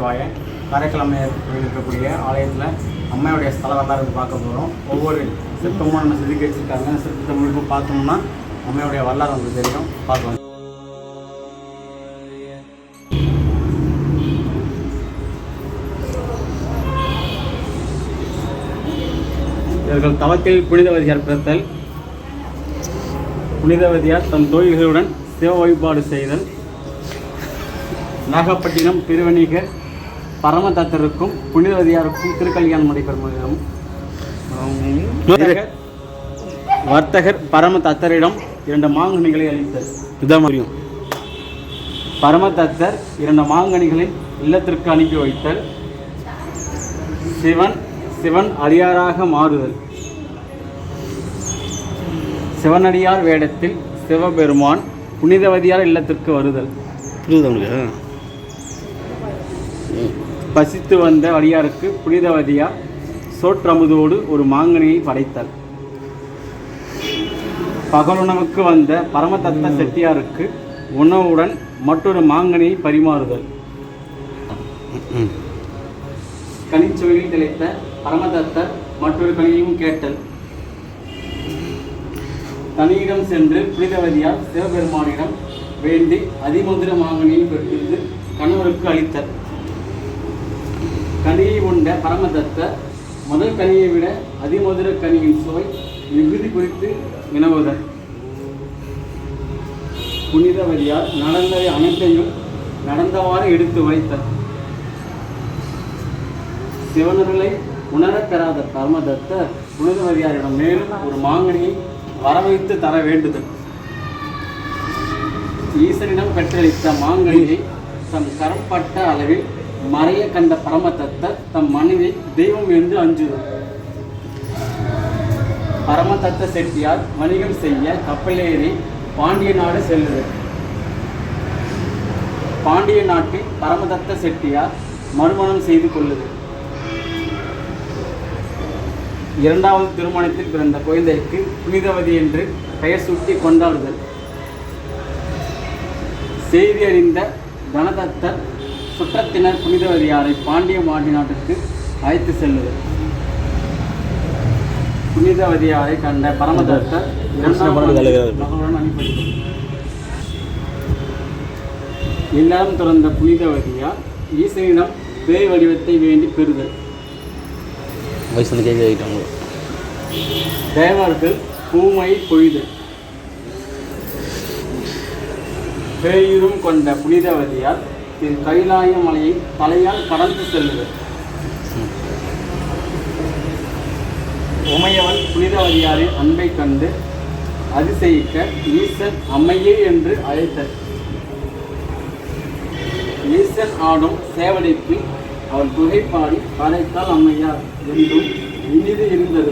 நமச்சிவாய. காரைக்கால் அம்மையார் கோயில் இருக்கக்கூடிய ஆலயத்தில் அம்மையுடைய ஸ்தல வரலாறு பார்க்க போகிறோம். ஒவ்வொரு சிற்பமும் நம்ம செதுக்கி வச்சுருக்காங்க. சிற்பத்தை முழுக்க பார்த்தோம்னா அம்மையுடைய வரலாறு நமக்கு தெரியும். பார்க்கலாம். இவர்கள் தவத்தில் புனிதவதியார் பிறத்தல், புனிதவதியார் தன் தோழிகளுடன் சிவ வழிபாடு செய்தல், நாகப்பட்டினம் திருவணிகர் பரமதத்தருக்கும் புனிதவதியாருக்கும் திருக்கல்யாணம் நடைபெறும். வர்த்தகர் பரமதத்தரிடம் 2 மாங்கனிகளை அளித்தல். இதான் முடியும். பரமதத்தர் 2 மாங்கனிகளை இல்லத்திற்கு அனுப்பி வைத்தல், சிவன் அடியாராக மாறுதல், சிவனடியார் வேடத்தில் சிவபெருமான் புனிதவதியார் இல்லத்திற்கு வருதல், பசித்து வந்த அடியாருக்கு புனிதவதியார் சோற்றமுதோடு ஒரு மாங்கனியை படைத்தல், பகலுணவுக்கு வந்த பரமதத்த செட்டியாருக்கு உணவுடன் மற்றொரு மாங்கனியை பரிமாறுதல், கனிச்சுவையில் திளைத்த பரமதத்தர் மற்றொரு கனியையும் கேட்டல், தனியிடம் சென்று புனிதவதியார் சிவபெருமானிடம் வேண்டி அதிமதுர மாங்கனியை பெற்று கணவருக்கு அளித்தல், கனியை உண்ட பரமதத்தர் முதல் கனியை விட அதிமதுர கனியின் சுவை மிகுதி குறித்து வினவுதல், புனிதவதியார் நடந்தவை அனைத்தையும் நடந்தவாறு எடுத்து உரைத்தல், சிவனர்களை உணரப் பெறாத பரமதத்தர் புனிதவதியாரிடம் மேலும் ஒரு மாங்கனியை வரவைத்து தர வேண்டுதல், ஈசனிடம் பெற்றளித்த மாங்கனியை தம் கரம்பட்ட அளவில் மறைய கண்ட பரமதத்தர் தம் மனைவி தெய்வம் என்று அஞ்சுதல், பரமதத்த செட்டியார் வணிகம் செய்ய கப்பலேறி பாண்டிய நாடு செல்லுதல், பாண்டிய நாட்டில் பரமதத்த செட்டியார் மறுமணம் செய்து கொள்ளுதல், 2வது திருமணத்தில் பிறந்த குழந்தைக்கு புனிதவதி என்று பெயர் சூட்டி கொண்டாடுதல், செய்தி அறிந்த கணதத்தர் சுற்றத்தினர் புனிதவதியாரை பாண்டிய நாட்டுக்கு அழைத்து செல்லுதல், புனிதவதியாரை கண்ட பரமதத்தர் மகளுடன் அனுப்பிவிட்டார். இல்லறம் துறந்த புனிதவதியார் ஈசனிடம் பேய் வடிவத்தை வேண்டி பெறுதல், தேவர்கள் பூமை பொய்தல், பேயுரும் கொண்ட புனிதவதியார் திரு கைலாய மலையை தலையால் கடந்து செல்லுதல், உமையவன் புனிதவதியாரின் அன்பை கண்டு அதிசயிக்க ஈசன் அம்மையே என்று அழைத்தல், ஈசன் ஆடும் சேவடிக்கு அவள் புகைப்பாடி காரைக்கால் அம்மையார் என்றும் இனிது இருந்தது.